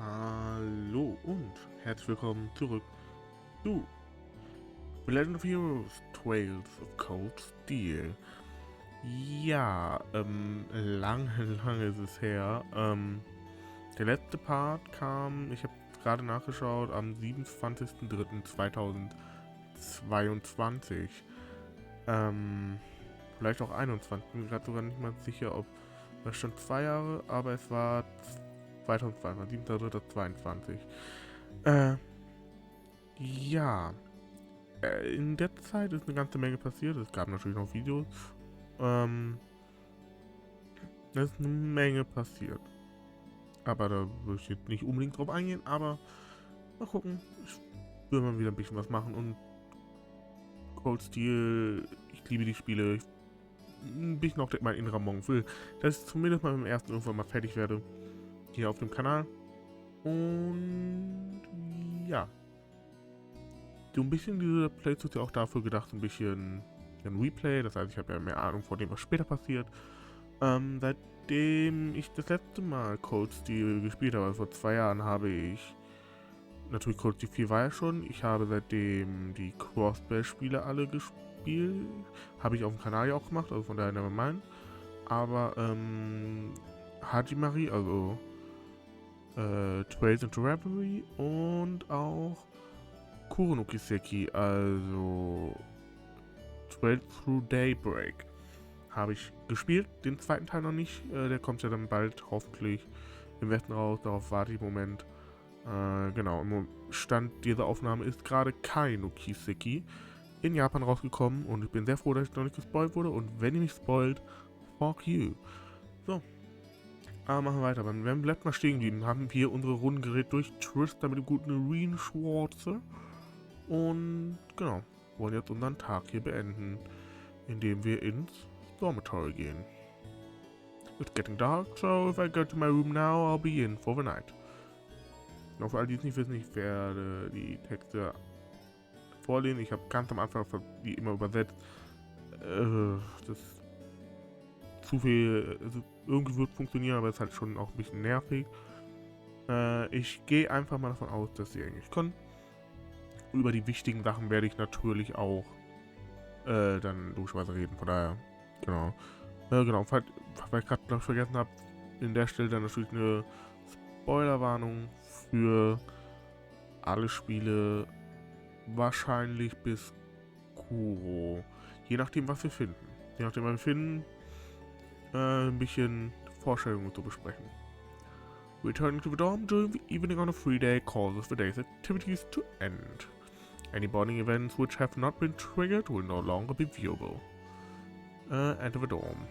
Hallo und herzlich willkommen zurück zu The Legend of Heroes Trails of Cold Steel. Ja, lange ist es her. Der letzte Part kam, ich habe gerade nachgeschaut, am 27.03.2022. Vielleicht auch 21. Bin mir gerade sogar nicht mal sicher, ob das schon 2 Jahre, aber es war 2022, 7.3.22. Ja. In der Zeit ist eine ganze Menge passiert. Es gab natürlich noch Videos. Es ist eine Menge passiert. Aber da würde ich jetzt nicht unbedingt drauf eingehen, aber mal gucken. Ich will mal wieder ein bisschen was machen und Cold Steel, ich liebe die Spiele. Ein bisschen auch mein innerer Monk will, dass ich zumindest mal im ersten irgendwann mal fertig werde. Hier auf dem Kanal. Und ja. So ein bisschen diese Playthrough ist ja auch dafür gedacht, ein bisschen ein Replay. Das heißt, ich habe ja mehr Ahnung von dem, was später passiert. Seitdem ich das letzte Mal Cold Steel gespielt habe, also vor 2 Jahren, habe ich natürlich Cold Steel 4 war ja schon. Ich habe seitdem die Crossplay-Spiele alle gespielt. Habe ich auf dem Kanal ja auch gemacht, also von daher never mind. Aber Hajimari, also Trails into Reverie und auch Kuro Kiseki, also Trail Through Daybreak, habe ich gespielt. Den zweiten Teil noch nicht. Der kommt ja dann bald hoffentlich im Westen raus. Darauf warte ich im Moment. Genau, im Stand dieser Aufnahme ist gerade kein Kiseki in Japan rausgekommen und ich bin sehr froh, dass ich noch nicht gespoilt wurde. Und wenn ihr mich spoilt, fuck you. So. Aber machen wir weiter. Wir bleibt mal stehen geblieben. Haben wir unsere Rundengerät durch Trista mit dem guten Reen Schwarze. Und genau, wollen jetzt unseren Tag hier beenden, indem wir ins Dormitory gehen. It's getting dark, so if I go to my room now, I'll be in for the night. Noch für all die es nicht wissen, ich werde die Texte vorlesen. Ich habe ganz am Anfang die immer übersetzt. Das ist zu viel, also irgendwie wird funktionieren, aber es ist halt schon auch ein bisschen nervig. Ich gehe einfach mal davon aus, dass sie Englisch können. Über die wichtigen Sachen werde ich natürlich auch dann logischerweise reden, von daher, genau. Genau, falls ich gerade noch vergessen habe, in der Stelle dann natürlich eine Spoilerwarnung für alle Spiele, wahrscheinlich bis Kuro. Je nachdem, was wir finden. Je nachdem, was wir finden, ein bisschen Vorstellungen zu besprechen. Returning to the dorm during the evening on a free day causes the day's activities to end. Any bonding events which have not been triggered will no longer be viewable. Enter the dorm.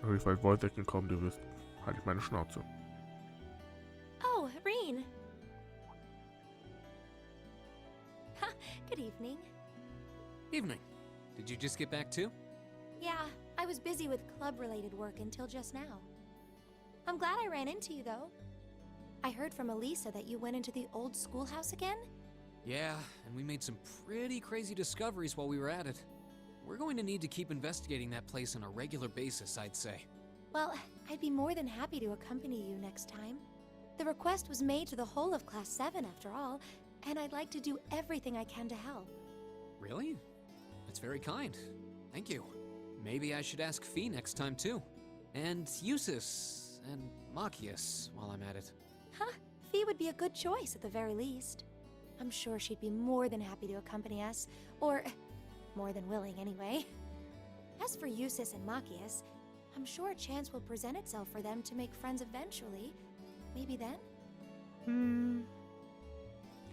Also, weil Voice Acting kommt, ihr wisst, halte ich meine Schnauze. Oh, Reen. Good evening. Evening. Did you just get back too? Yeah, I was busy with club-related work until just now. I'm glad I ran into you, though. I heard from Elisa that you went into the old schoolhouse again? Yeah, and we made some pretty crazy discoveries while we were at it. We're going to need to keep investigating that place on a regular basis, I'd say. Well, I'd be more than happy to accompany you next time. The request was made to the whole of Class 7 after all, and I'd like to do everything I can to help. Really? That's very kind. Thank you. Maybe I should ask Fee next time too. And Eusis, and Machias while I'm at it. Huh, Fee would be a good choice at the very least. I'm sure she'd be more than happy to accompany us, or more than willing anyway. As for Eusis and Machias, I'm sure a chance will present itself for them to make friends eventually. Maybe then?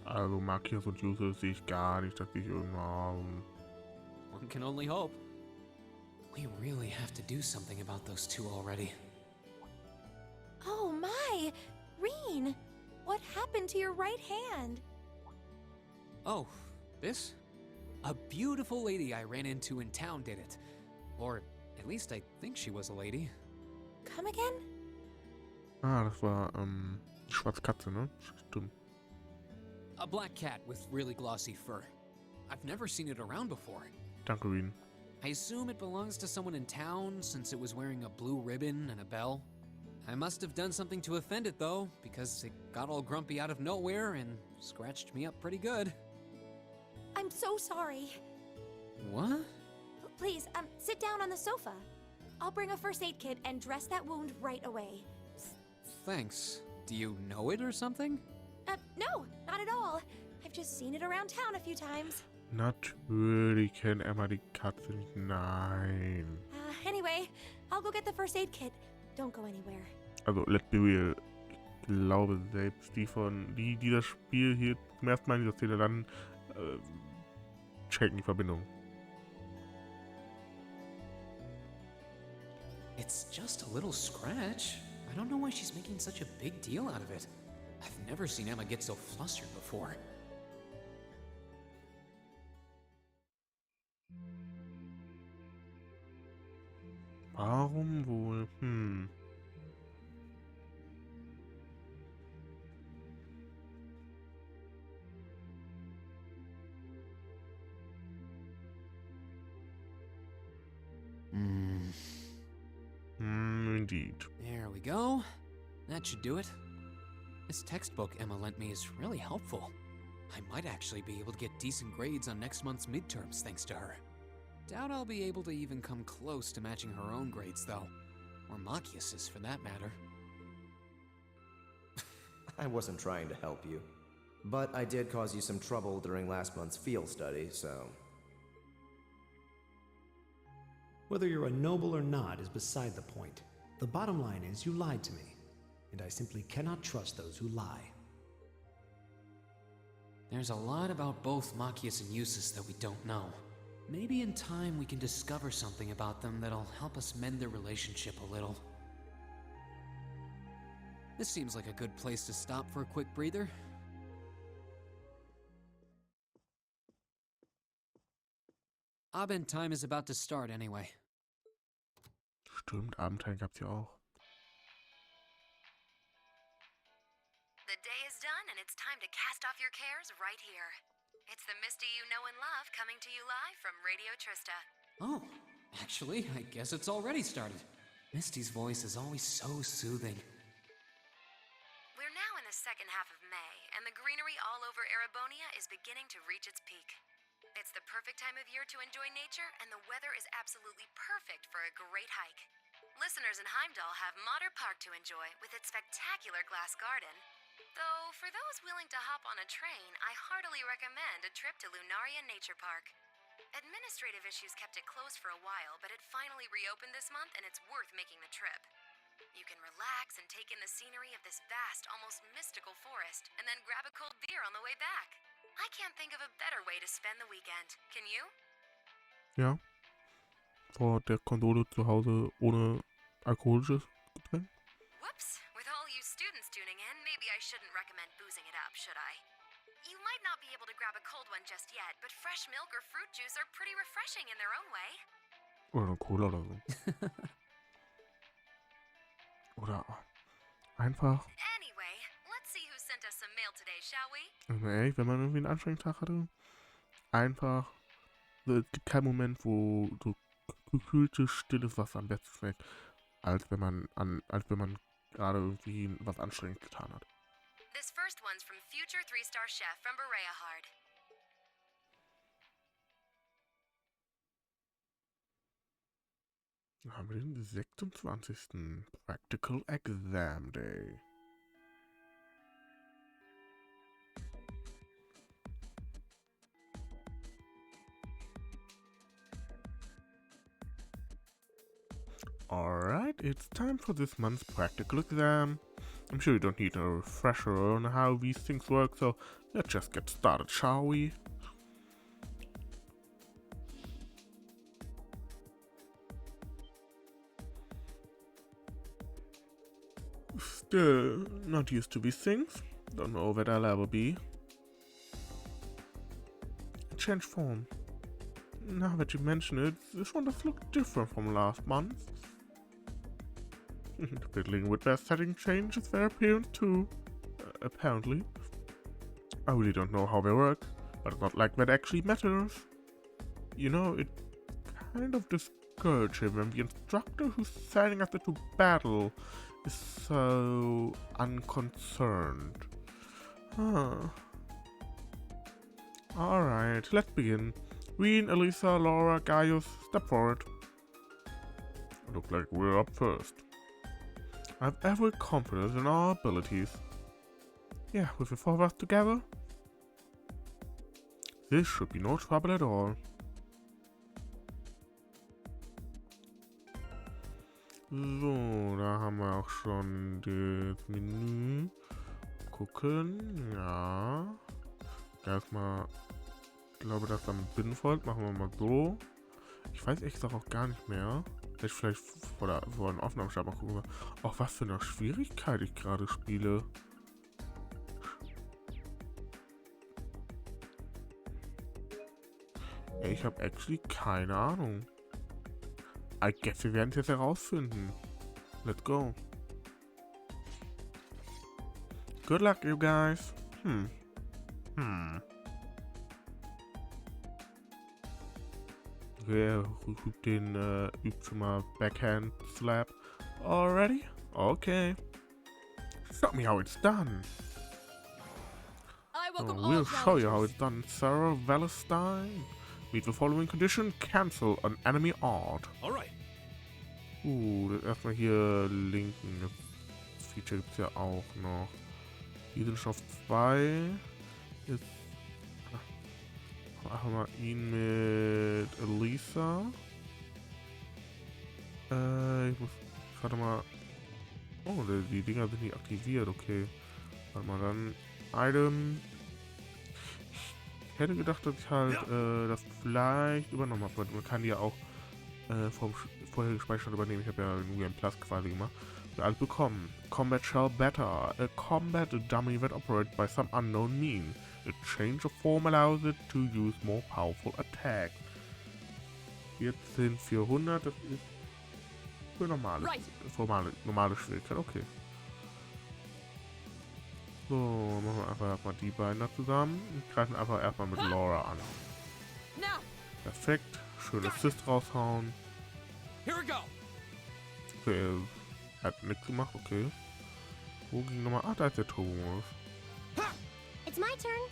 Also Machias und User sehe ich gar nicht, dass ich irgendwann... One can only hope. We really have to do something about those two already. Oh my! Reen! What happened to your right hand? Oh, this? A beautiful lady I ran into in town did it. Or at least I think she was a lady. Come again? Ah, das war, die schwarze Katze, ne? Stimmt. A black cat with really glossy fur. I've never seen it around before. Danke, Reen. I assume it belongs to someone in town since it was wearing a blue ribbon and a bell. I must have done something to offend it, though, because it got all grumpy out of nowhere and scratched me up pretty good. I'm so sorry. What? Please, sit down on the sofa. I'll bring a first aid kit and dress that wound right away. Thanks. Do you know it or something? No, not at all. I've just seen it around town a few times. Natürlich kennt Emma die Katze nicht. Nein. Anyway, I'll go get the first aid kit. Don't go anywhere. Also, let's be real. Ich glaube, selbst die das Spiel hier zum ersten Mal in dieser Szene dann checken die Verbindung. It's just a little scratch. I don't know why she's making such a big deal out of it. I've never seen Emma get so flustered before. Warum wohl? Indeed. There we go. That should do it. This textbook Emma lent me is really helpful. I might actually be able to get decent grades on next month's midterms thanks to her. Doubt I'll be able to even come close to matching her own grades, though. Or Machias's, for that matter. I wasn't trying to help you, but I did cause you some trouble during last month's field study, so... Whether you're a noble or not is beside the point. The bottom line is you lied to me, and I simply cannot trust those who lie. There's a lot about both Machias and Eustace that we don't know. Maybe in time we can discover something about them that'll help us mend their relationship a little. This seems like a good place to stop for a quick breather. Abend time is about to start anyway. Stimmt, Abenteuer gab's ja auch. The day is done and it's time to cast off your cares right here. It's the Misty you know and love coming to you live from Radio Trista. Oh, actually, I guess it's already started. Misty's voice is always so soothing. We're now in the second half of May, and the greenery all over Erebonia is beginning to reach its peak. It's the perfect time of year to enjoy nature, and the weather is absolutely perfect for a great hike. Listeners in Heimdall have Modder Park to enjoy with its spectacular glass garden. Though, for those willing to hop on a train, I heartily recommend a trip to Lunaria Nature Park. Administrative issues kept it closed for a while, but it finally reopened this month and it's worth making the trip. You can relax and take in the scenery of this vast, almost mystical forest, and then grab a cold beer on the way back. I can't think of a better way to spend the weekend. Can you? Ja. Vor der Konsole zu Hause ohne alkoholisches Getränk. Whoops. With all you students tuning in, maybe I shouldn't recommend boozing it up, should I? You might not be able to grab a cold one just yet, but fresh milk or fruit juice are pretty refreshing in their own way. Oder eine Cola oder so. Oder einfach, Anyway, let's see who sent us some mail today, shall we? ehrlich, wenn man irgendwie einen anstrengenden Tag hatte, einfach, es gibt keinen Moment, wo so gekühltes, stilles Wasser am besten schmeckt, als wenn man gerade irgendwie was Anstrengendes getan hat. This first one's from future 3-star chef from Berea Hard. Dann haben wir den 26. Practical Exam Day. Alright, it's time for this month's practical exam. I'm sure you don't need a refresher on how these things work, so let's just get started, shall we? Still not used to these things. Don't know that I'll ever be. Change form. Now that you mention it, this one does look different from last month. Fiddling with their setting changes their appearance too, apparently. I really don't know how they work, but it's not like that actually matters. You know, it kind of discourages when the instructor who's sending us into battle is so unconcerned. Alright, let's begin. Reen, Elisa, Laura, Gaius, step forward. Look like we're up first. I have every confidence in our abilities. Yeah, with the four of us together, this should be no trouble at all. So, da haben wir auch schon das Menü. Gucken, ja. Erstmal, ich glaube, das dann sinnvoll. Machen wir mal so. Ich weiß ehrlich gesagt auch gar nicht mehr. Vielleicht vor einem Aufnahmestart mal gucken. Auch was für eine Schwierigkeit ich gerade spiele. Ich habe actually keine Ahnung. I guess wir werden es jetzt herausfinden. Let's go. Good luck, you guys. Okay, übt schon mal Backhand Slap. Already? Okay. Show me how it's done. We'll show you how it's done, Sarah Valentine. Meet the following condition. Cancel an enemy art. Alright. Erstmal hier linken. Das Feature gibt es ja auch noch. Die sind schon auf 2. Jetzt machen wir ihn mit Elisa. Warte mal. Oh, die Dinger sind nicht aktiviert, okay. Warte mal, dann Item. Ich hätte gedacht, dass ich halt das vielleicht übernommen habe. Man kann die ja auch vom vorher gespeichert übernehmen. Ich habe ja nur ein Plus quasi gemacht. Wir alles bekommen. Combat shall better. A combat dummy that operates by some unknown means. A change of form allows it to use more powerful attacks. 14.400, das ist für normale Schwierigkeit, okay. So, machen wir einfach erstmal die beiden da zusammen und greifen einfach erstmal mit Laura an. Perfekt, schön Assist raushauen. Okay, hat nichts gemacht, okay. Wo ging nochmal? Ah, da ist der Turbo-Modus.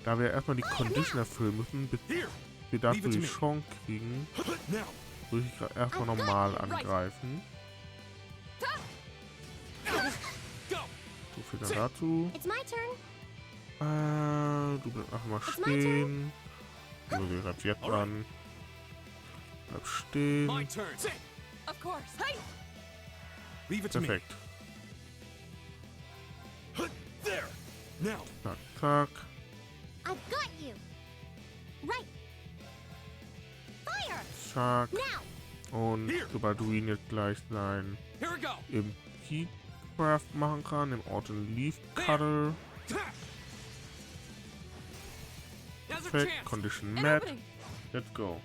Da wir erstmal die Condition erfüllen müssen, bis wir dazu die Chance kriegen, würde ich gerade erstmal normal angreifen. So viel dann dazu. Du bleibst einfach mal stehen. So, wir greifen jetzt an. Bleib stehen. Perfekt. Zack, zack. Zack. Und sobald du ihn jetzt gleich sein im Heatcraft machen kann, im Autumn Leaf Cutter. Perfekt, Condition met. Let's go.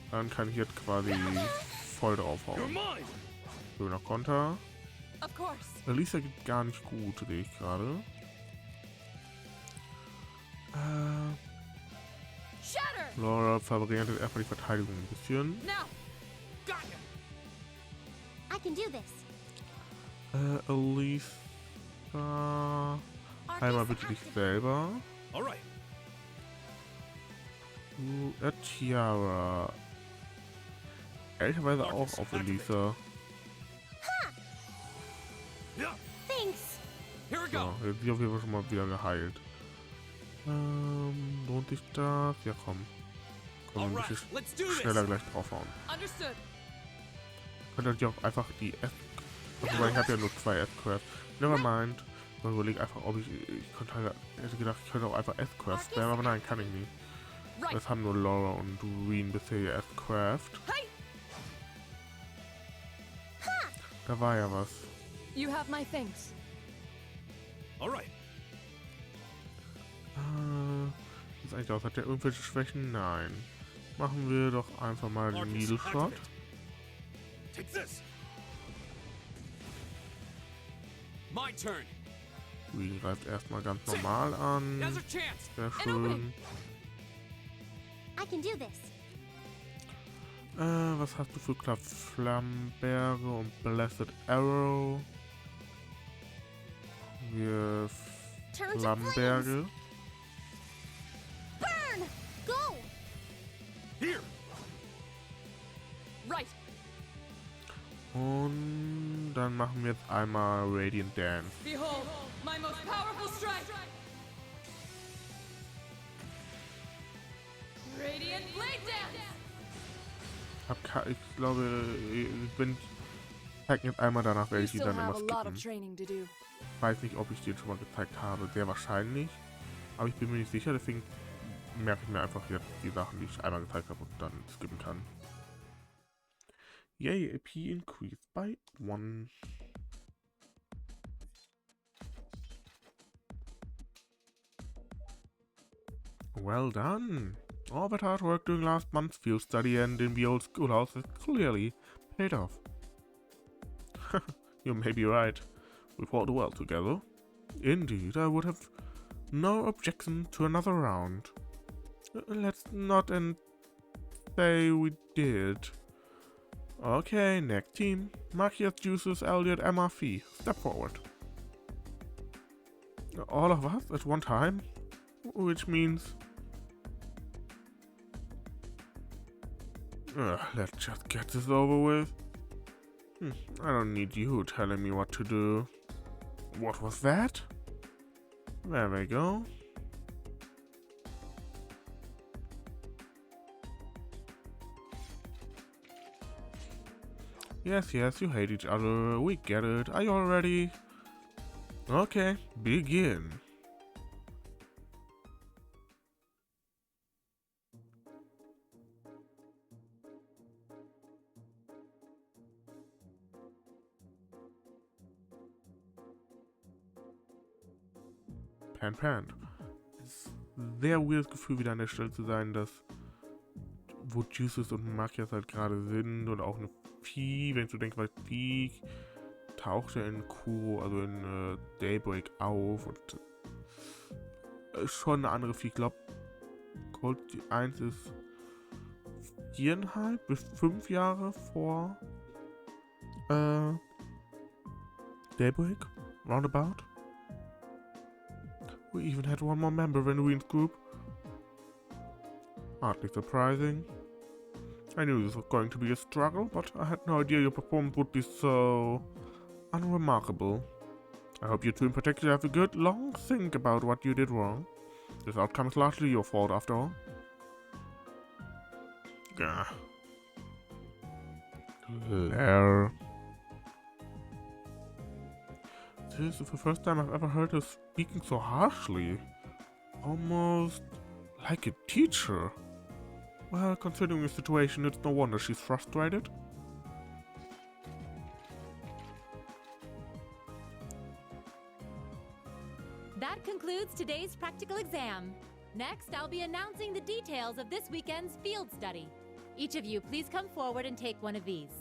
Dann kann ich jetzt quasi voll draufhauen. Schöner Konter. Elisa geht gar nicht gut, sehe ich gerade. Laura verbrennt jetzt erstmal die Verteidigung ein bisschen. Elisa. Einmal bitte dich selber. Tiara. Ehrlicherweise auch auf Elisa. So, jetzt ist sie auf jeden Fall schon mal wieder geheilt. Lohnt sich das? Ja, komm. Komm, ein bisschen schneller gleich draufhauen. Könnt ihr auch einfach die S... Also, ich habe ja nur 2 S-Craft. Nevermind. Ich überlege einfach, ob ich hätte gedacht, ich könnte auch einfach S-Craft spammen, aber nein, kann ich nicht. Das haben nur Laura und Reen bisher ihr S-Craft. Da war ja was. You have my things. Ist eigentlich aus. Hat der irgendwelche Schwächen? Nein. Machen wir doch einfach mal den Needle Shot. Reen greift erstmal ganz normal an. Sehr schön. Was hast du für Flammenberge und Blessed Arrow? Wir Turn to Flammenberge. Burn! Go! Here! Right. Und dann machen wir jetzt einmal Radiant Dance. Behold, my most powerful strike. Radiant Blade Dance. Ich glaube, wenn zeige jetzt einmal, danach werde You ich die still dann immer have a lot of skippen. training to do. Ich weiß nicht, ob ich den schon mal gezeigt habe. Sehr wahrscheinlich. Aber ich bin mir nicht sicher, deswegen merke ich mir einfach jetzt die Sachen, die ich einmal gezeigt habe und dann skippen kann. Yay, AP increased by 1. Well done. All that hard work during last month's field study and in the old schoolhouse has clearly paid off. You may be right. We fought well together. Indeed, I would have no objection to another round. Let's not say we did. Okay, next team. Machias, Juices, Elliot, Emma, Fee. Step forward. All of us at one time? Which means... let's just get this over with. I don't need you telling me what to do. What was that? There we go. Yes, you hate each other. We get it. Are you all ready? Okay, begin. Pan. Es ist ein sehr weirdes Gefühl, wieder an der Stelle zu sein, dass wo Juices und Machias halt gerade sind und auch eine Vieh, wenn du denkst, weil Vieh taucht ja in Kuro, also in Daybreak auf und ist schon eine andere Vieh. Ich glaube, Cold Steel 1 ist 4,5 bis 5 Jahre vor Daybreak, roundabout. We even had one more member in Ween's group. Hardly surprising. I knew this was going to be a struggle, but I had no idea your performance would be so unremarkable. I hope you two in particular have a good, long think about what you did wrong. This outcome is largely your fault, after all. Gah. Claire. This is the first time I've ever heard her speaking so harshly. Almost like a teacher. Well, considering the situation, it's no wonder she's frustrated. That concludes today's practical exam. Next, I'll be announcing the details of this weekend's field study. Each of you, please come forward and take one of these.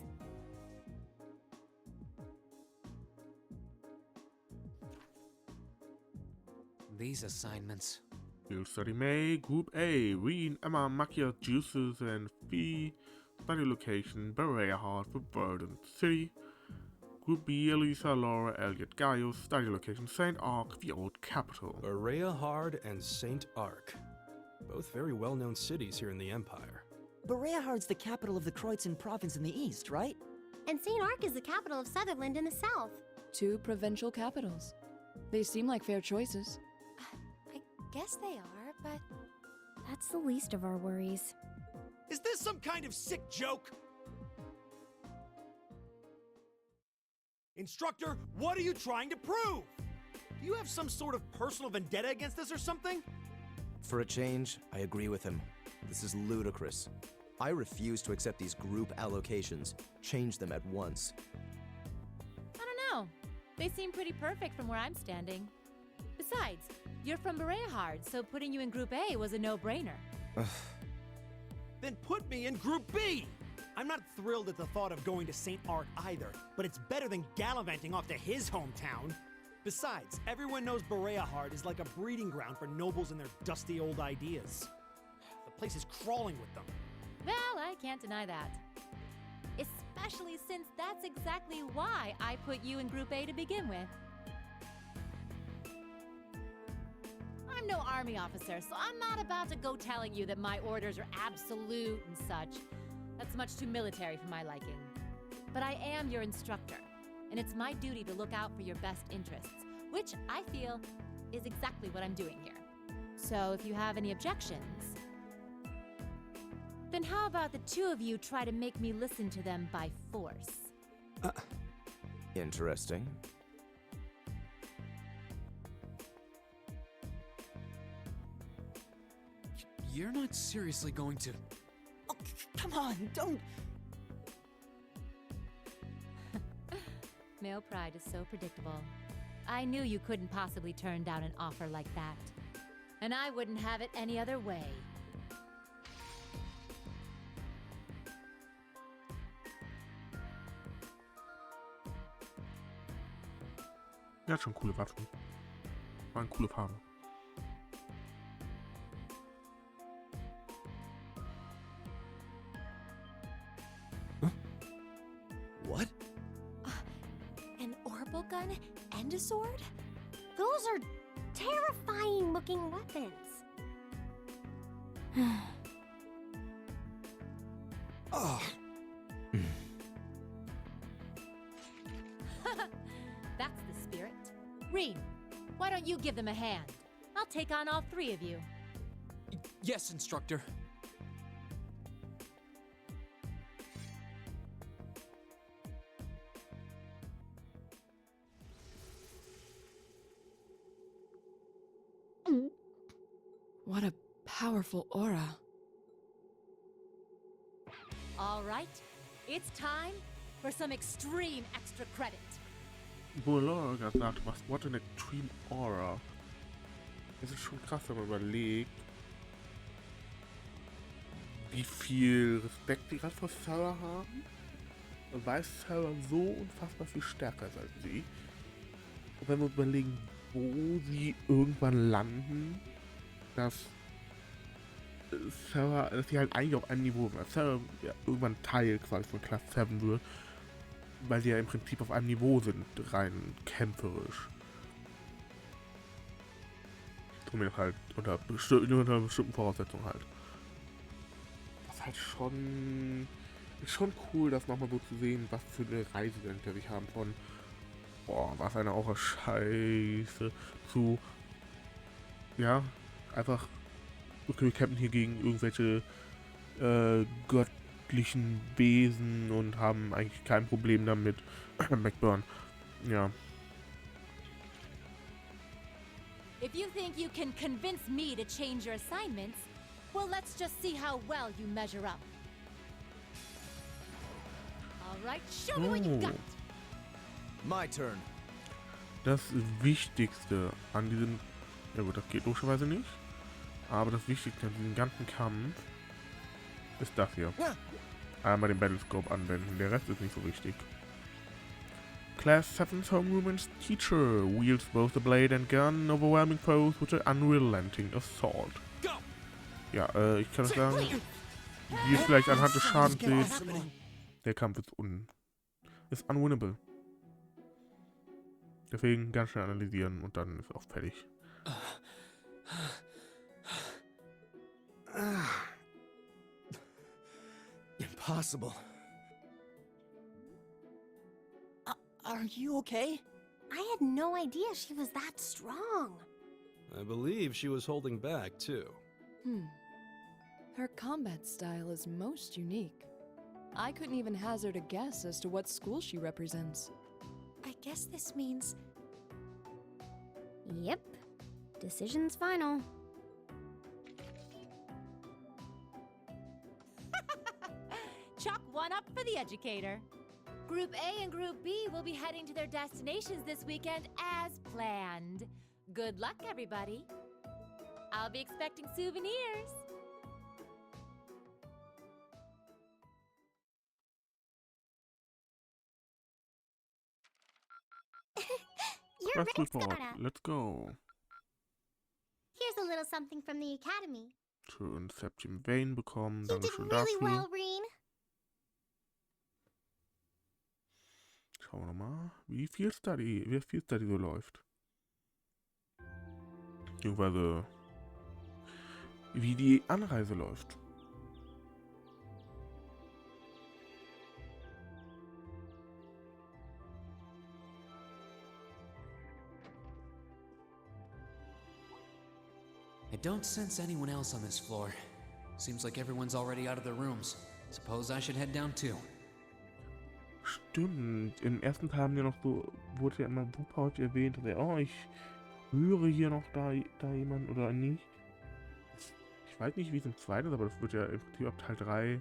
These assignments. Field Study May, Group A, Ween, Emma, Machias, Juices, and Fee. Study location, Berea Hall for Burden City. Group B, Elisa, Laura, Elliot, Gaius. Study location, St. Ark, the old capital. Berea Hard and St. Ark. Both very well-known cities here in the Empire. Bereahard's the capital of the Kreutzen province in the east, right? And St. Ark is the capital of Sutherland in the south. 2 provincial capitals. They seem like fair choices. I guess they are, but that's the least of our worries. Is this some kind of sick joke? Instructor, what are you trying to prove? Do you have some sort of personal vendetta against us or something? For a change, I agree with him. This is ludicrous. I refuse to accept these group allocations. Change them at once. I don't know. They seem pretty perfect from where I'm standing. Besides, you're from Bereahard, so putting you in Group A was a no-brainer. Then put me in Group B! I'm not thrilled at the thought of going to St. Ark either, but it's better than gallivanting off to his hometown. Besides, everyone knows Bereahard is like a breeding ground for nobles and their dusty old ideas. The place is crawling with them. Well, I can't deny that. Especially since that's exactly why I put you in Group A to begin with. I'm no army officer, so I'm not about to go telling you that my orders are absolute and such. That's much too military for my liking. But I am your instructor, and it's my duty to look out for your best interests, which I feel is exactly what I'm doing here. So if you have any objections, then how about the two of you try to make me listen to them by force? Interesting. You're not seriously going to... Oh, come on, don't. Male pride is so predictable. I knew you couldn't possibly turn down an offer like that. And I wouldn't have it any other way. Er hat schon coole Waffen. War eine coole Farbe. What? An orbital gun and a sword? Those are terrifying looking weapons. Oh. That's the spirit. Reed, why don't you give them a hand? I'll take on all three of you. Yes, instructor. What a powerful aura. All right, it's time for some extreme extra credit. Wo Laura gerade sagt, was, what an extreme aura. Das ist schon krass, wenn man überlegt, wie viel Respekt die gerade vor Sarah haben. Weil Sarah so unfassbar viel stärker ist als sie. Und wenn wir uns überlegen, wo sie irgendwann landen, dass Sarah, dass sie halt eigentlich auf einem Niveau sind. Sarah ja irgendwann Teil quasi von Klasse 7 wird, weil sie ja im Prinzip auf einem Niveau sind, rein kämpferisch. Zumindest halt unter bestimmten Voraussetzungen halt. Das ist halt schon cool, das nochmal so zu sehen, was für eine Reise sie hinter sich haben von boah, was eine auch Scheiße zu ja, einfach okay, wir kämpfen hier gegen irgendwelche göttlichen Wesen und haben eigentlich kein Problem damit. McBurn. Ja. If you think you can convince me to change your assignments, well, let's just see how well you measure up. All right, show me what you got. My turn. Das Wichtigste an diesem... Ja gut, das geht logischerweise nicht. Aber das Wichtigste an diesem ganzen Kampf ist das hier. Einmal den Battlescope anwenden, der Rest ist nicht so wichtig. Class 7's homeroom's teacher wields both the blade and gun, overwhelming foes with an unrelenting assault. Ja, ich kann es sagen, wie ihr vielleicht anhand des Schadens seht, der Kampf ist unwinnable. Deswegen ganz schnell analysieren und dann ist auch fertig. Impossible. Are you okay? I had no idea she was that strong. I believe she was holding back, too. Her combat style is most unique. I couldn't even hazard a guess as to what school she represents. I guess this means... Yep. Decision's final. Chalk one up for the educator. Group A and Group B will be heading to their destinations this weekend as planned. Good luck, everybody. I'll be expecting souvenirs. You're Press right, report. Sara. Let's go. Here's a little something from the Academy. Schön Septian Vein bekommen. You did Dankeschön really dafür. well, Reen. Schauen wir nochmal, wie viel Study so läuft. Beziehungsweise wie die Anreise läuft. I don't sense anyone else on this floor. Seems like everyone's already out of their rooms. Suppose I should head down too. Stimmt, im ersten Teil haben ja noch so, wurde ja immer super häufig erwähnt, dass ich höre hier noch da jemand oder nicht. Ich weiß nicht, wie es im zweiten ist, aber das wird ja im Prinzip ab Teil 3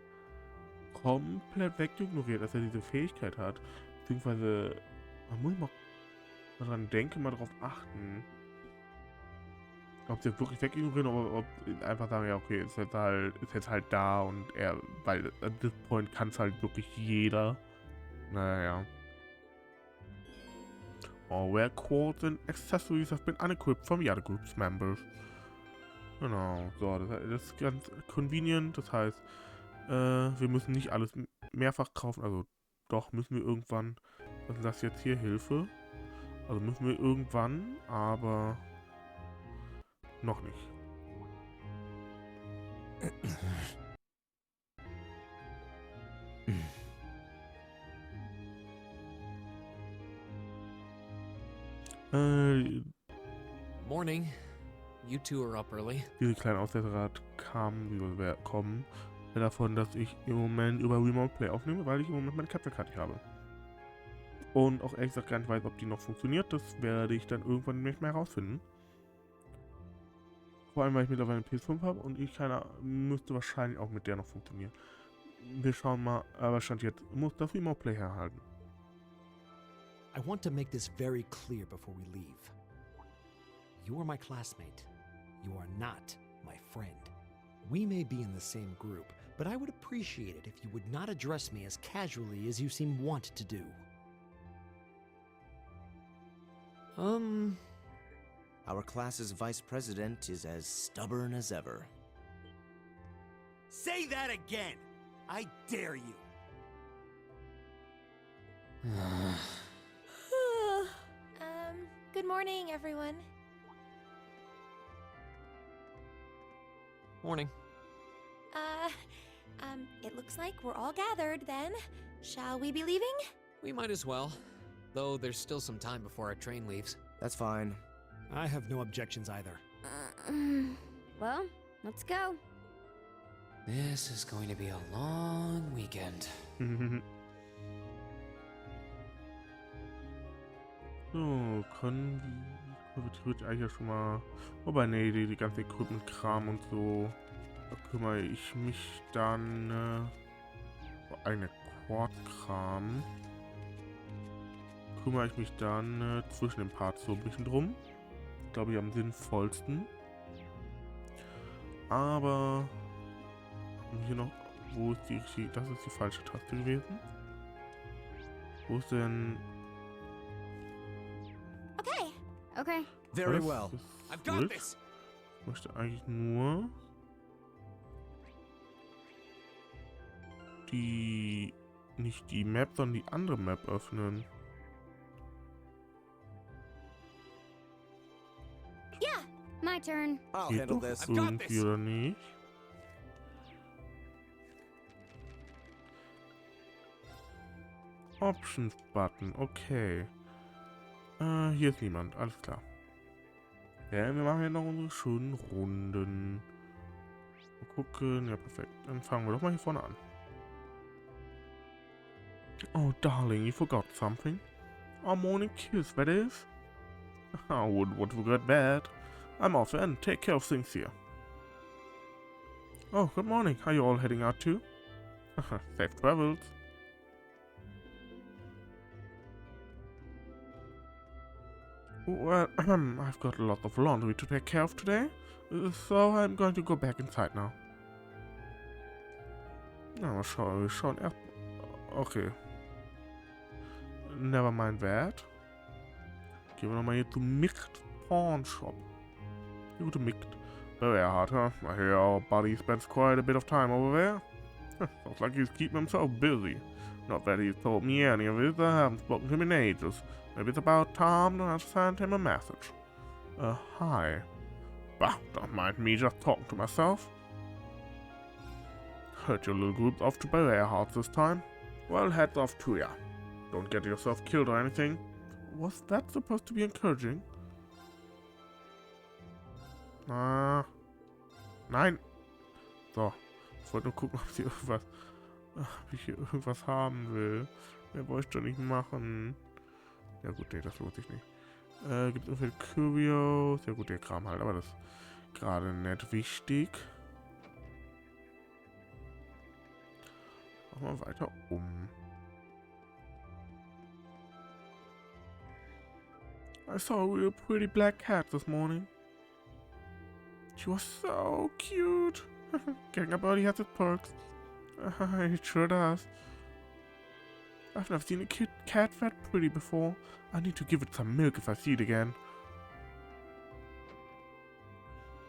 komplett wegignoriert, dass er diese Fähigkeit hat. Beziehungsweise, man muss mal dran denken, mal darauf achten. Ob sie wirklich wegignorieren oder ob sie einfach sagen, ja okay, ist jetzt halt da und weil at this point kann es halt wirklich jeder. Naja. Where quotes and accessories have been unequipped from the other group's members. Genau, so, das ist ganz convenient, das heißt, wir müssen nicht alles mehrfach kaufen, also doch müssen wir irgendwann, was ist das jetzt hier, Hilfe? Also müssen wir irgendwann, aber noch nicht. Morning. You two are up early. Diese kleine Aussetzer kommen davon, dass ich im Moment über Remote Play aufnehme, weil ich im Moment meine Capture Card nicht habe. Und auch ehrlich gesagt gar nicht weiß, ob die noch funktioniert. Das werde ich dann irgendwann nicht mehr herausfinden. Vor allem, weil ich mittlerweile eine PS5 habe und müsste wahrscheinlich auch mit der noch funktionieren. Wir schauen mal, aber Stand jetzt muss das Remote Play herhalten. I want to make this very clear before we leave. You are my classmate. You are not my friend. We may be in the same group, but I would appreciate it if you would not address me as casually as you seem wont to do. Our class's vice president is as stubborn as ever. Say that again! I dare you! Good morning, everyone. Morning. It looks like we're all gathered then. Shall we be leaving? We might as well. Though there's still some time before our train leaves. That's fine. I have no objections either. Well, let's go. This is going to be a long weekend. So, können wir theoretisch eigentlich ja schon mal... Wobei, nee, die ganze Equipment-Kram und so, da kümmere ich mich dann... eine Quad-Kram. Kümmere ich mich dann zwischen den Parts so ein bisschen drum. Glaube ich am sinnvollsten. Aber... Hier noch... Wo ist die... Das ist die falsche Taste gewesen. Wo ist denn... Okay. Very well. I've got this! Ich möchte eigentlich nur nicht die Map, sondern die andere Map öffnen. Yeah, my turn. I'll Geht handle doch this. irgendwie oder nicht? Options Button, okay. Hier ist niemand, alles klar. Ja, wir machen ja noch unsere schönen Runden. Mal gucken, ja perfekt. Dann fangen wir doch mal hier vorne an. Oh darling, you forgot something? Our morning kiss, that is? I wouldn't want to forget that. I'm off and take care of things here. Oh, good morning. Are you all heading out too? Safe travels. Well, I've got a lot of laundry to take care of today, so I'm going to go back inside now. Na, mal schauen, wir schauen erst... Okay. Never mind that. Gehen wir nochmal hier zum Micht Pawn Shop. Die gute Micht. Erhard, huh? I hear our buddy spends quite a bit of time over there. Sounds like he's keeping himself busy. Not that he's told me any of it, I haven't spoken to him in ages. Maybe it's about time to send him a message. Hi. Bah, don't mind me just talking to myself. Heard your little group's off to Erhard this time. Well, heads off to ya. Don't get yourself killed or anything. Was that supposed to be encouraging? Nein. So, ich wollte nur gucken, ob ich hier irgendwas haben will. Mehr wollte ich doch nicht machen. Ja gut, nee, das lohnt sich nicht. Gibt es irgendwelche Curios? Ja gut, der Kram halt, aber das ist gerade nicht wichtig. Machen wir weiter um. I saw a real pretty black cat this morning. She was so cute. Getting up early has its perks. It sure does. I've never seen a cute cat that pretty before. I need to give it some milk if I see it again.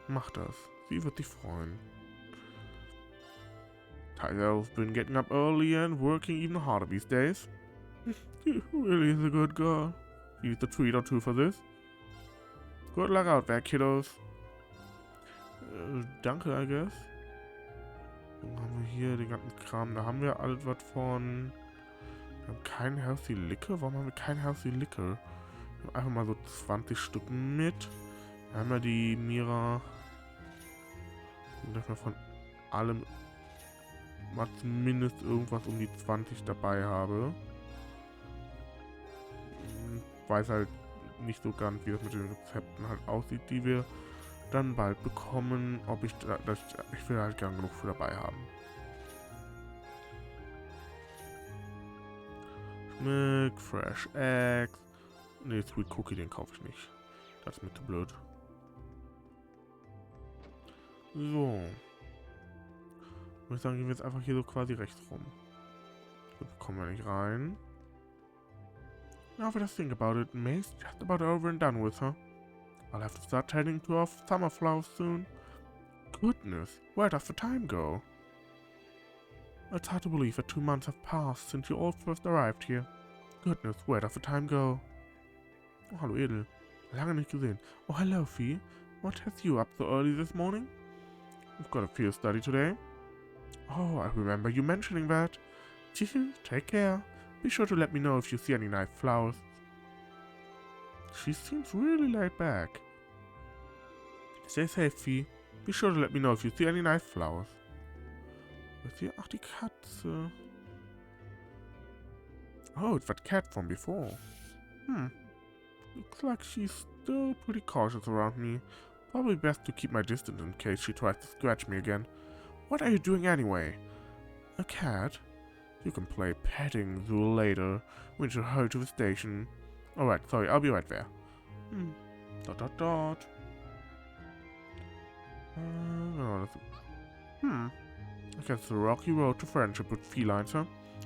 Mach das. Sie wird sich freuen. Tyler's been getting up early and working even harder these days. She really is a good girl. Use a treat or two for this. Good luck out there, kiddos. Danke, I guess. Dann haben wir hier den ganzen Kram. Da haben wir alles was von... Wir haben kein Healthy Liquor. Warum haben wir kein Healthy Liquor? Wir haben einfach mal so 20 Stück mit. Wir haben ja die Mira... dass wir von allem mal zumindest irgendwas um die 20 dabei habe. Weiß halt nicht so ganz, wie das mit den Rezepten halt aussieht, die wir dann bald bekommen. Ob ich ich will halt gern genug für dabei haben. Schmick, Fresh Eggs. Ne, Sweet Cookie, den kaufe ich nicht. Das ist mir zu blöd. So. Würde ich sagen, gehen wir jetzt einfach hier so quasi rechts rum. Hier kommen wir nicht rein. Now that I think about it, May's just about over and done with her. I'll have to start tending to our summer flowers soon. Goodness, where does the time go? It's hard to believe that 2 months have passed since you all first arrived here. Goodness, where does the time go? Oh, hallo Edel. Lange nicht gesehen. Oh, hello, Fee. What has you up so early this morning? We've got a field study today. Oh, I remember you mentioning that. Take care. Be sure to let me know if you see any nice flowers. She seems really laid back. Stay safe, Fee. Be sure to let me know if you see any nice flowers. Was hier? Ach, die Katze. Oh, it's that cat from before. Looks like she's still pretty cautious around me. Probably best to keep my distance in case she tries to scratch me again. What are you doing anyway? A cat? You can play petting zoo later. We should hurry to the station. Alright, sorry, I'll be right there. I guess the rocky road to friendship with felines, huh?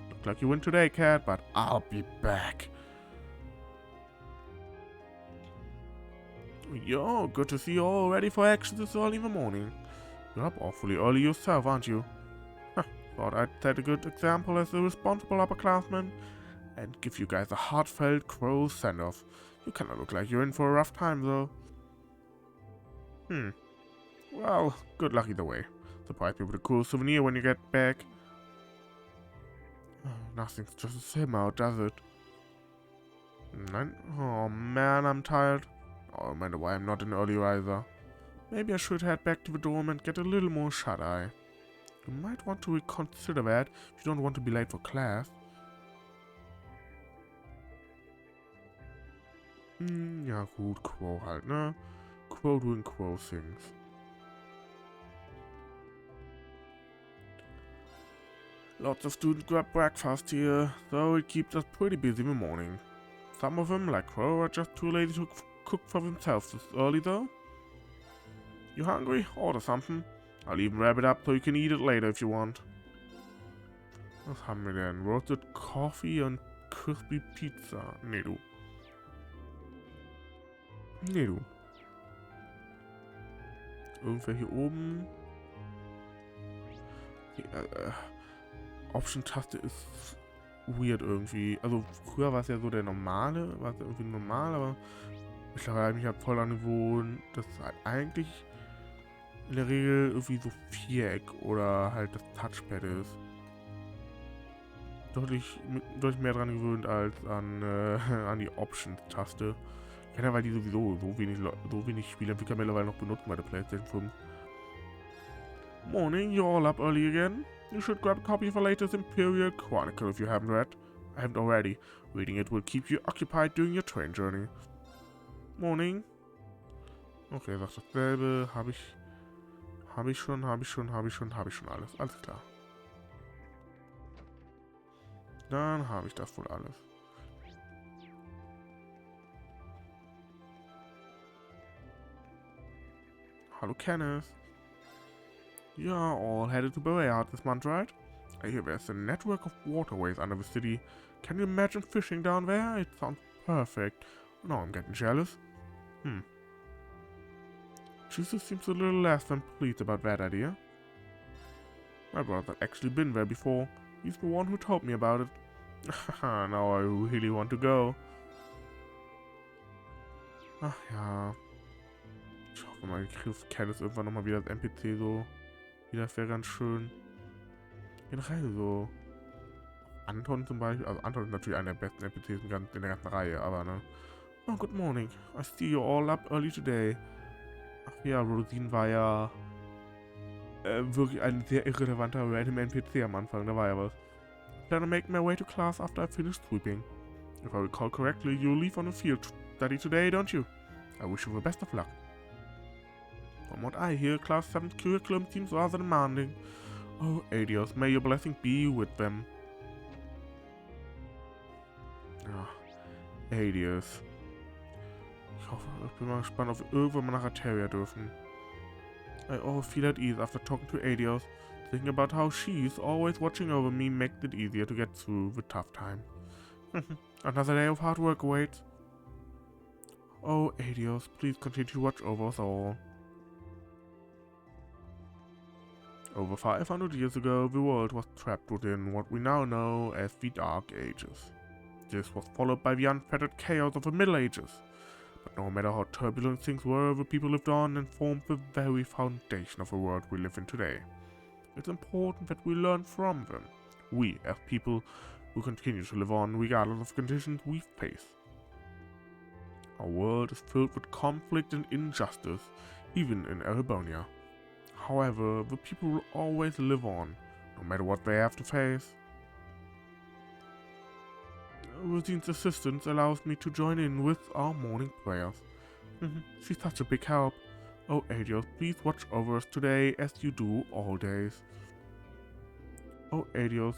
Look like you win today, cat, but I'll be back. Yo, good to see you all ready for action this early in the morning. You're up awfully early yourself, aren't you? Thought I'd set a good example as a responsible upperclassman and give you guys a heartfelt crow send-off. You kinda look like you're in for a rough time, though. Well, good luck either way. Surprise me with a cool souvenir when you get back. Nothing's just the same out, does it? Nein? Oh man, I'm tired. I wonder why I'm not an early riser. Maybe I should head back to the dorm and get a little more shut-eye. You might want to reconsider that if you don't want to be late for class. Ja gut, Crow halt, ne? Crow doing Crow things. Lots of students grab breakfast here, so it keeps us pretty busy in the morning. Some of them, like Crow, are just too lazy to cook for themselves this early though. You hungry? Order something. I'll even wrap it up so you can eat it later if you want. Was haben wir denn? Roasted Coffee und Crispy Pizza. Nee, du. irgendwer hier oben. Okay, Option-Taste ist weird irgendwie. Also früher war es ja so der normale, war es irgendwie normal, aber mittlerweile habe ich mich halt voll angewohnt, dass es halt eigentlich in der Regel irgendwie so Viereck oder halt das Touchpad ist. Deutlich mehr dran gewöhnt als an die Options-Taste. Ja, weil die sowieso so wenig Spieleentwickler mittlerweile noch benutzen bei der PlayStation 5. Morning, you're all up early again. You should grab a copy of the latest Imperial Chronicle if you haven't already. Reading it will keep you occupied during your train journey. Morning. Okay, sagt dasselbe. Habe ich schon alles. Alles klar. Dann habe ich das wohl alles. Hallo Kenneth. You are all headed to Berea this month, right? I hear there's a network of waterways under the city. Can you imagine fishing down there? It sounds perfect. Now I'm getting jealous. Jesus seems a little less than pleased about that idea. My brother actually been there before. He's the one who told me about it. Now I really want to go. Ach ja. Ich hoffe mal, ich kenne es irgendwann nochmal wieder als NPC so. Das wäre ganz schön. Generell so. Anton zum Beispiel. Also Anton ist natürlich einer der besten NPCs in der ganzen Reihe, aber ne. Oh, good morning. I see you all up early today. Ach ja, Rosine war ja wirklich ein sehr irrelevanter random NPC am Anfang. Da war ja was. Plan to make my way to class after I finish sweeping. If I recall correctly, you leave on the field study today, don't you? I wish you the best of luck. From what I hear, Class 7's curriculum seems rather demanding. Oh, Adios, may your blessing be with them. Ja, Adios. Ich bin mal gespannt, ob wir irgendwann mal nach Ateria dürfen. I always feel at ease after talking to Adios. Thinking about how she's always watching over me makes it easier to get through the tough time. Another day of hard work awaits. Oh, Adios, please continue to watch over us all. Over 500 years ago, the world was trapped within what we now know as the Dark Ages. This was followed by the unfettered chaos of the Middle Ages. But no matter how turbulent things were, the people lived on and formed the very foundation of the world we live in today. It's important that we learn from them. We, as people, who continue to live on regardless of conditions we face. Our world is filled with conflict and injustice, even in Erebonia. However, the people will always live on, no matter what they have to face. Rosine's assistance allows me to join in with our morning prayers. She's such a big help. Oh, Adios, please watch over us today as you do all days. Oh, Adios.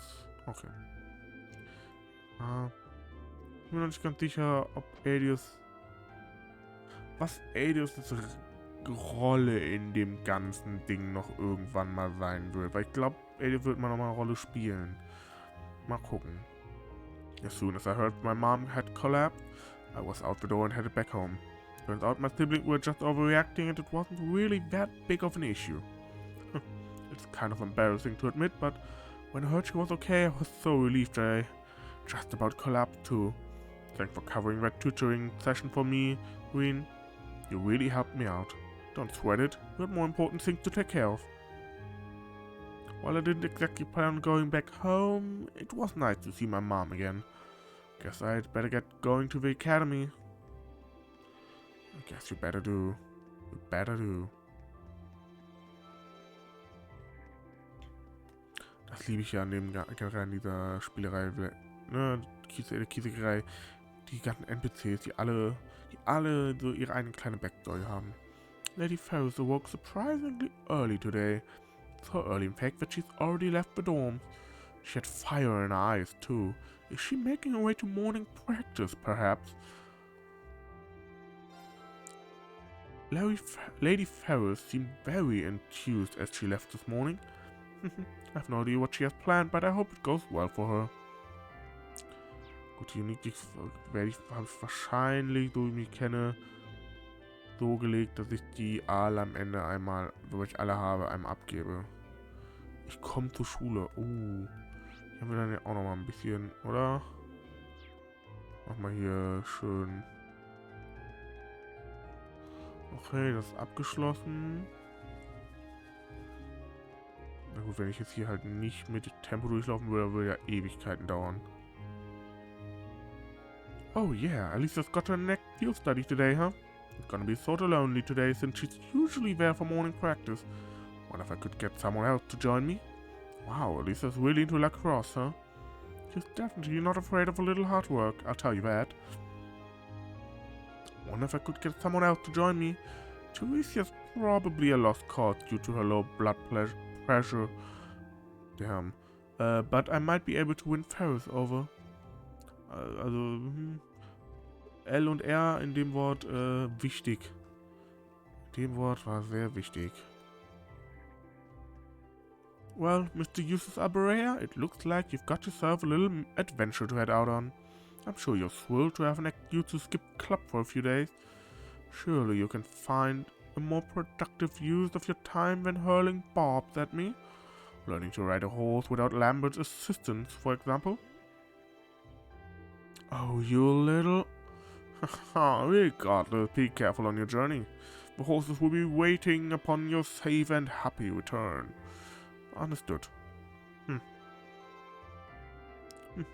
Okay. Ich bin noch nicht ganz sicher, ob Adios... Was Adios' Rolle in dem ganzen Ding noch irgendwann mal sein wird. Weil ich glaube, Adios wird mal noch mal eine Rolle spielen. Mal gucken. As soon as I heard my mom had collapsed, I was out the door and headed back home. Turns out my siblings were just overreacting and it wasn't really that big of an issue. It's kind of embarrassing to admit, but when I heard she was okay, I was so relieved that I just about collapsed too. Thanks for covering that tutoring session for me, Green. You really helped me out. Don't sweat it, we had more important things to take care of. While I didn't exactly plan on going back home, it was nice to see my mom again. Guess I'd better get going to the academy. I guess you better do. You better do. Das liebe ich ja an dem generell in dieser Spielerei, ne, Kiesegerei, die ganzen NPCs, die alle so ihre eigene kleine Backstory haben. Lady Ferris awoke surprisingly early today. So early, in fact, that she's already left the dorms. She had fire in her eyes, too. Is she making her way to morning practice, perhaps? Lady Ferris seemed very enthused as she left this morning. I have no idea what she has planned, but I hope it goes well for her. Gut, die Unique werde ich wahrscheinlich, so wie ich mich kenne, so gelegt, dass ich die alle am Ende einmal, wo ich alle habe, einmal abgebe. Ich komme zur Schule. Hier haben wir dann ja auch noch mal ein bisschen, oder? Mach mal hier schön. Okay, das ist abgeschlossen. Na gut, wenn ich jetzt hier halt nicht mit Tempo durchlaufen würde, würde ja Ewigkeiten dauern. Oh yeah, at least I've got her neck field study today, huh? It's gonna be sort of lonely today since she's usually there for morning practice. Wonder if I could get someone else to join me? Wow, at least Lisa's really into lacrosse, huh? She's definitely not afraid of a little hard work, I'll tell you that. Wonder if I could get someone else to join me. Teresia's probably a lost cause due to her low blood pressure. Damn. But I might be able to win Ferris over. Also, L und R in dem Wort wichtig. Dem Wort war sehr wichtig. Well, Mr. Eustace Arborea, it looks like you've got yourself a little adventure to head out on. I'm sure you're thrilled to have an excuse to skip club for a few days. Surely you can find a more productive use of your time than hurling barbs at me. Learning to ride a horse without Lambert's assistance, for example. Oh, you little... Regardless, be careful on your journey. The horses will be waiting upon your safe and happy return. Understood.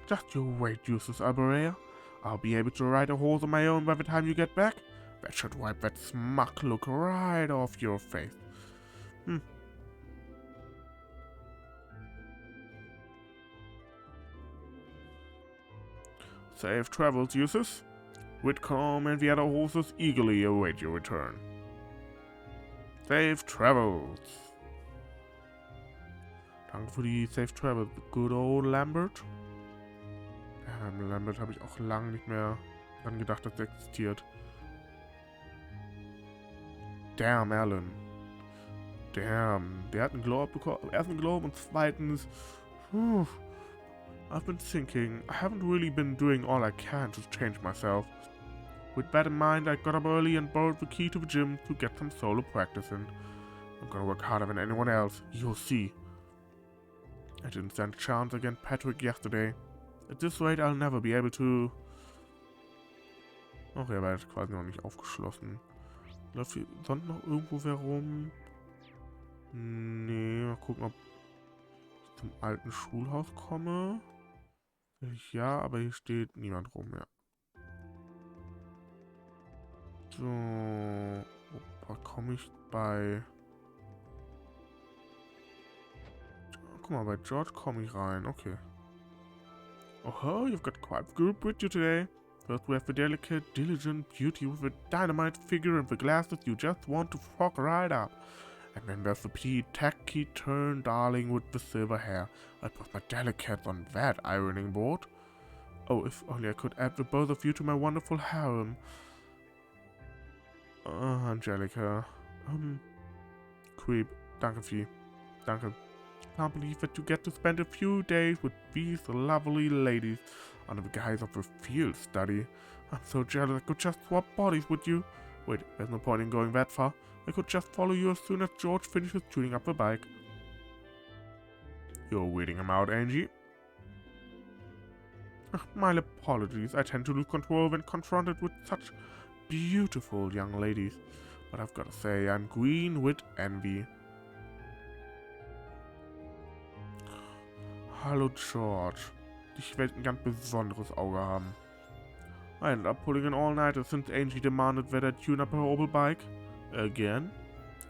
Just you wait, Eustace Arborea. I'll be able to ride a horse on my own by the time you get back. That should wipe that smug look right off your face. Safe travels, Eustace. Whitcomb and the other horses eagerly await your return. Safe travels. Danke für die Safe Travels, good old Lambert. Lambert habe ich auch lange nicht mehr dran gedacht, dass der existiert. Damn, Alan. Damn. Der hat einen Globe bekommen. Erstens einen Globe und zweitens... I've been thinking, I haven't really been doing all I can to change myself. With that in mind, I got up early and borrowed the key to the gym to get some solo practice in. I'm gonna work harder than anyone else, you'll see. I didn't stand a chance against Patrick yesterday. At this rate, I'll never be able to... Ach, er war jetzt quasi noch nicht aufgeschlossen. Läuft hier sonst noch irgendwo wer rum? Nee, mal gucken, ob ich zum alten Schulhaus komme. Ja, aber hier steht niemand rum, ja. So, da komme ich bei... Guck mal, bei George komme ich rein, okay. Oh, you've got quite a group with you today. First we have the delicate, diligent beauty with the dynamite figure and the glasses you just want to fuck right up. And then there's the petite, tacky turn darling with the silver hair. I'd put my delicates on that ironing board. Oh, if only I could add the both of you to my wonderful harem. Angelica. Creep. Danke, Vieh. Danke. Can't believe that you get to spend a few days with these lovely ladies under the guise of a field study. I'm so jealous I could just swap bodies with you. Wait, there's no point in going that far. I could just follow you as soon as George finishes tuning up the bike. You're weeding him out, Angie. My apologies. I tend to lose control when confronted with such beautiful young ladies. But I've got to say, I'm green with envy. Hallo George. Dich werde ein ganz besonderes Auge haben. I ended up pulling an all-nighter since Angie demanded that I tune up her old bike. Again?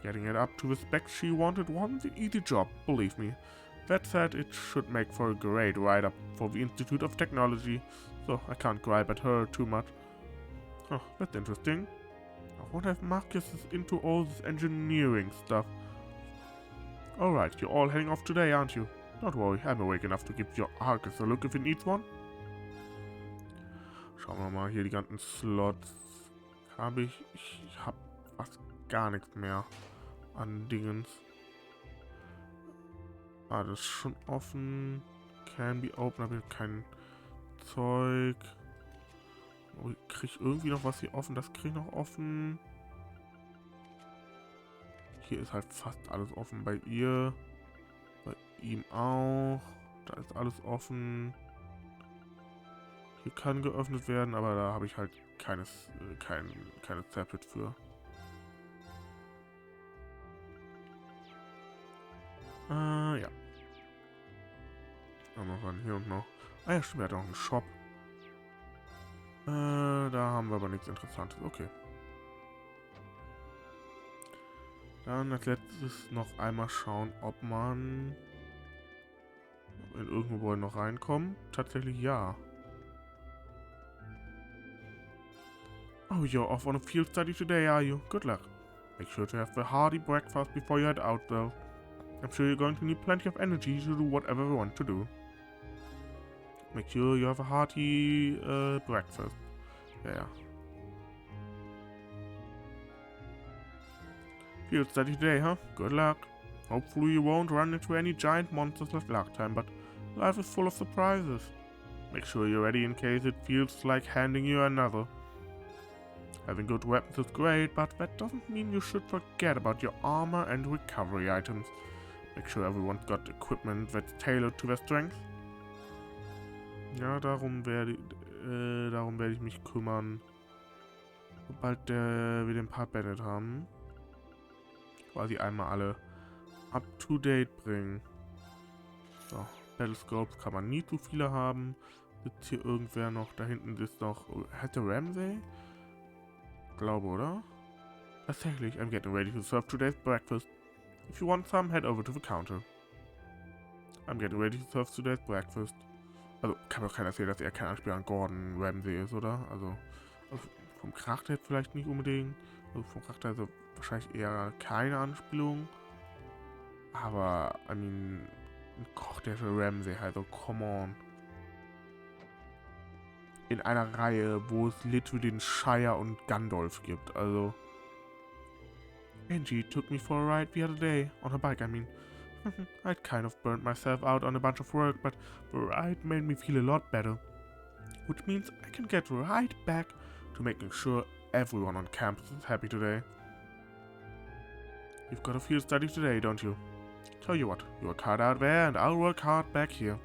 Getting it up to the specs she wanted wasn't an easy job, believe me. That said, it should make for a great write-up for the Institute of Technology, so I can't gripe at her too much. Oh, that's interesting. I wonder if Marcus is into all this engineering stuff. Alright, you're all heading off today, aren't you? Don't worry, I'm awake enough to give your Arcus a look if it needs one. Schauen wir mal hier die ganzen Slots. Habe ich hab fast gar nichts mehr an Dingens. Ah, das ist schon offen. Can be open, habe ich kein Zeug. Oh, ich krieg irgendwie noch was hier offen. Das krieg ich noch offen. Hier ist halt fast alles offen. Bei ihr, bei ihm auch. Da ist alles offen. Hier kann geöffnet werden, aber da habe ich halt keine Tablet für. Ja. Dann noch hier und noch. Ah ja, stimmt, er hat auch einen Shop. Da haben wir aber nichts Interessantes. Okay. Dann als letztes noch einmal schauen, ob man in irgendwo noch reinkommt. Tatsächlich ja. Oh, you're off on a field study today, are you? Good luck. Make sure to have a hearty breakfast before you head out, though. I'm sure you're going to need plenty of energy to do whatever you want to do. Make sure you have a hearty breakfast. Yeah. Field study today, huh? Good luck. Hopefully you won't run into any giant monsters like last time, but life is full of surprises. Make sure you're ready in case it feels like handing you another. Having good weapons is great, but that doesn't mean you should forget about your armor and recovery items. Make sure everyone's got equipment that's tailored to their strengths. Ja, darum werde ich mich kümmern, sobald wir den Part beendet haben. Quasi einmal alle up to date bringen. So, Battlescopes kann man nie zu viele haben. Sitzt hier irgendwer noch? Da hinten ist noch. Hat der Ramsay? Glaube, oder? Tatsächlich, I'm getting ready to serve today's breakfast. If you want some, head over to the counter. I'm getting ready to serve today's breakfast. Also, kann mir auch keiner erzählen, dass er kein Anspiel an Gordon Ramsay ist, oder? Also vom Charakter jetzt vielleicht nicht unbedingt. Also vom Charakter also wahrscheinlich eher keine Anspielung. Aber, I mean, ein Koch, der für Ramsay, also, come on. In einer Reihe, wo es literally den Shire und Gandalf gibt, also. Angie took me for a ride the other day, on her bike, I mean. I'd kind of burned myself out on a bunch of work, but the ride made me feel a lot better. Which means I can get right back to making sure everyone on campus is happy today. You've got a field study today, don't you? Tell you what, you work hard out there and I'll work hard back here.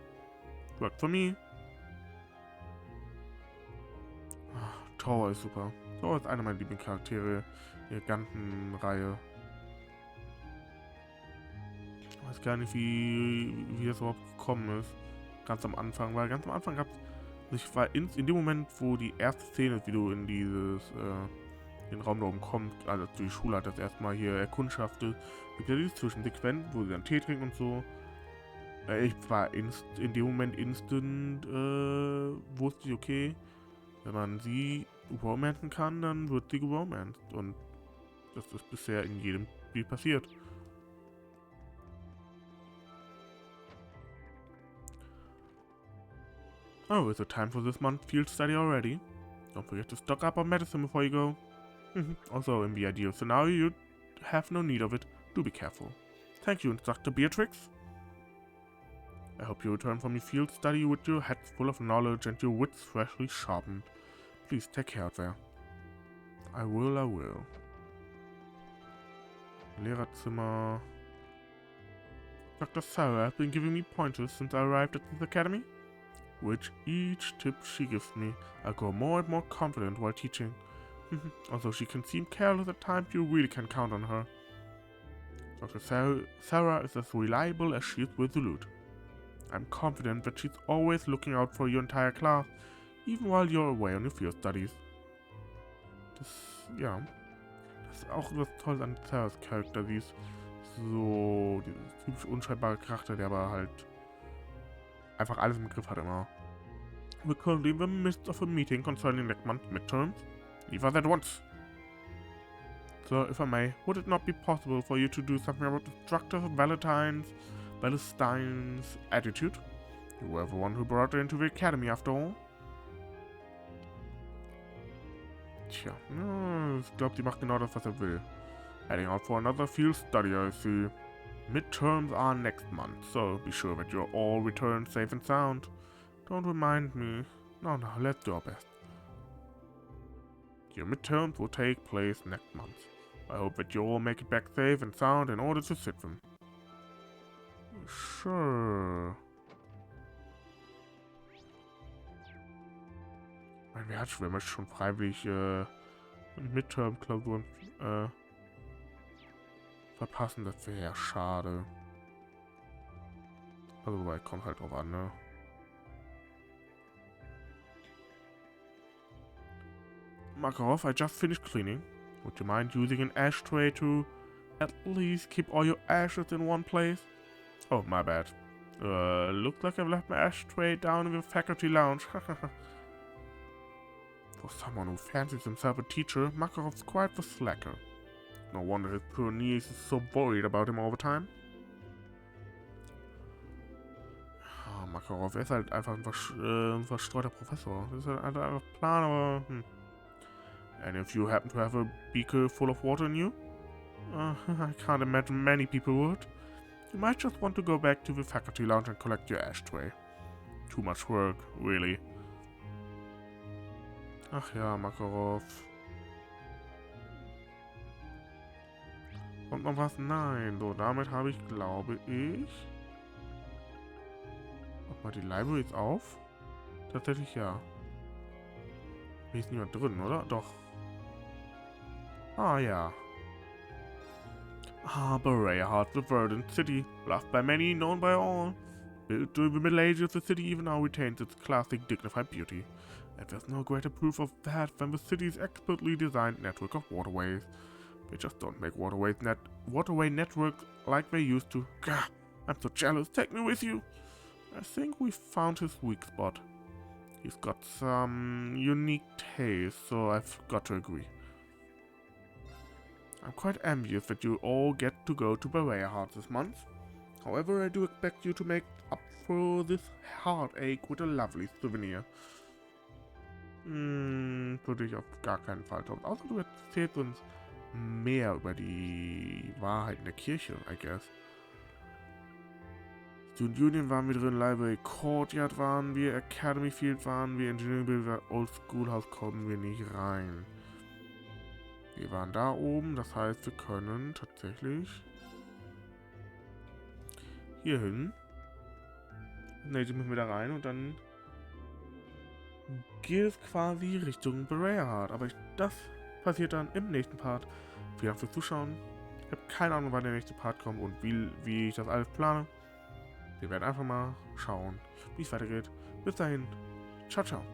Work for me. Thor ist super. Thor ist einer meiner Lieblingscharaktere der ganzen Reihe. Ich weiß gar nicht, wie das überhaupt gekommen ist. Ganz am Anfang, weil ganz am Anfang gab es, ich war in dem Moment, wo die erste Szene ist, wie du in den Raum da oben kommst, also die Schule hat das erstmal hier erkundschaftet, gibt ja diese Zwischensequenz, wo sie dann Tee trinken und so. Ich war in dem Moment instant, wusste ich, okay, wenn man sie romanzen kann, dann wird sie geromanced. Und das ist bisher in jedem Spiel passiert. Oh, is it time for this month's field study already? Don't forget to stock up on medicine before you go. Also, in the ideal scenario, you have no need of it. Do be careful. Thank you, Instructor Beatrix. I hope you return from your field study with your heads full of knowledge and your wits freshly sharpened. Please take care out there. I will. Lehrerzimmer. Dr. Sara has been giving me pointers since I arrived at this academy. With each tip she gives me, I grow more and more confident while teaching. Although she can seem careless at times, you really can count on her. Dr. Sara is as reliable as she is resolute. I'm confident that she's always looking out for your entire class, even while you're away on your field studies. Das ist auch was Tolles an Saras Charakter. Sie ist so dieses typisch unschreibbare Charakter, der aber halt einfach alles im Griff hat immer. We're currently in the midst of a meeting concerning next month's midterms. Leave us at once. So, if I may, would it not be possible for you to do something about Instructor Valentine's attitude? You were the one who brought her into the academy after all. Tja, ich glaube, die macht genau das, was will. Heading out for another field study, I see. Midterms are next month, so be sure that you're all returned safe and sound. Don't remind me. No, let's do our best. Your midterms will take place next month. I hope that you all make it back safe and sound in order to sit them. Sure. Wer hat schon freiwillig Midterm-Klausuren verpassen? Das wäre ja schade. Also, wobei, kommt halt drauf an, ne? Makarov, I just finished cleaning. Would you mind using an ashtray to at least keep all your ashes in one place? Oh, my bad. Looks like I've left my ashtray down in the faculty lounge. For someone who fancies himself a teacher, Makarov's quite the slacker. No wonder his poor niece is so worried about him all the time. Oh, Makarov ist halt einfach ein verstreuter Professor. Das ist halt einfach Plan, aber... And if you happen to have a beaker full of water in you? I can't imagine many people would. You might just want to go back to the faculty lounge and collect your ashtray. Too much work, really. Ach ja, Makarov. Kommt noch was? Nein. So, damit habe ich, glaube ich... Mach mal die Library jetzt auf. Tatsächlich ja. Hier ist niemand drin, oder? Doch. Ah ja. Berea Heart, the verdant city, loved by many, known by all. Built during the Middle Ages, the city even now retains its classic, dignified beauty. And there's no greater proof of that than the city's expertly designed network of waterways. They just don't make waterway networks like they used to. Gah, I'm so jealous. Take me with you. I think we found his weak spot. He's got some unique taste, so I've got to agree. I'm quite envious that you all get to go to Berea Heart this month. However, I do expect you to make up for this heartache with a lovely souvenir. Würde ich auf gar keinen Fall tun. Außer du erzählst uns mehr über die Wahrheit in der Kirche, I guess. Student Union waren wir drin, Library Courtyard waren wir, Academy Field waren wir, Engineering Building, Old Schoolhouse kommen wir nicht rein. Wir waren da oben, das heißt, wir können tatsächlich hier hin. Ne, jetzt müssen wir da rein und dann geht es quasi Richtung Berea Heart. Aber das passiert dann im nächsten Part. Vielen Dank fürs Zuschauen. Ich habe keine Ahnung, wann der nächste Part kommt und wie ich das alles plane. Wir werden einfach mal schauen, wie es weitergeht. Bis dahin. Ciao, ciao.